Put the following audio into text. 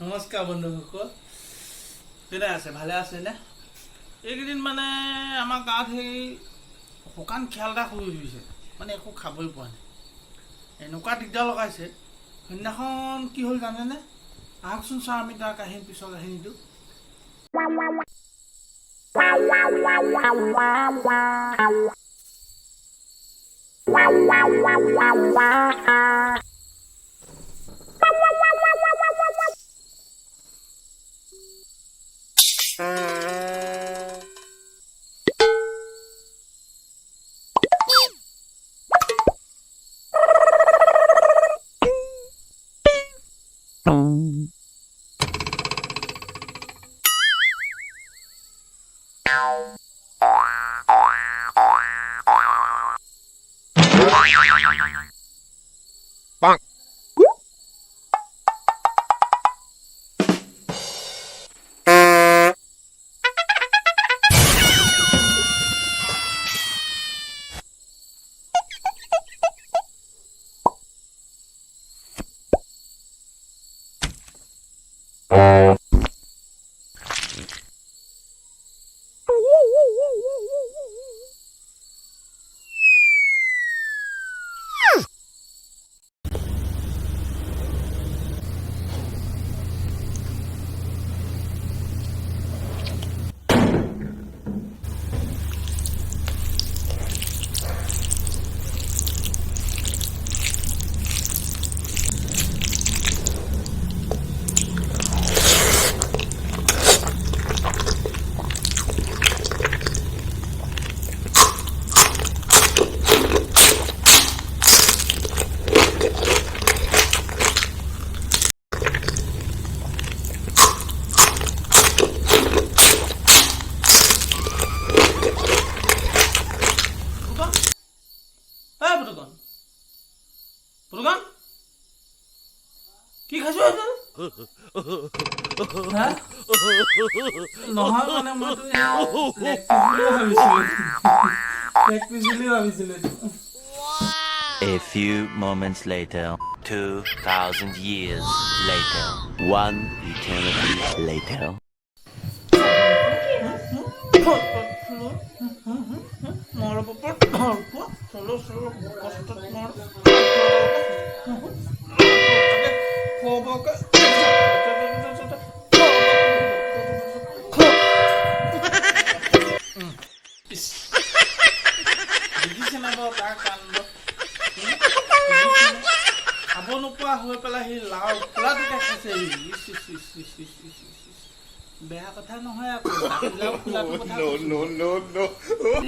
নমস্কাৰ বন্ধুসকল, কেনে আছে? ভালে আছে নে? এইকেইদিন মানে আমাৰ গাঁৱত সেই শুকান খেল এটা শুই গৈছে, মানে একো খাবই পোৱা নাই, এনেকুৱা দিগদাৰ লগাইছে। সেইদিনাখন কি হ'ল জানেনে? আহকচোন চাওঁ আমি তাৰ কাহিনী, পিছৰ কাহিনীটো। Bonk. কি খাইছো নহয় মানে মইতো ভাবিছিলো। A few moments later, 2,000 years later, one eternity later. খাব নোপোৱা হৈ পেলাই সি লাও খোলাটোকে খাইছে। বেয়া কথা নহয় আকৌ।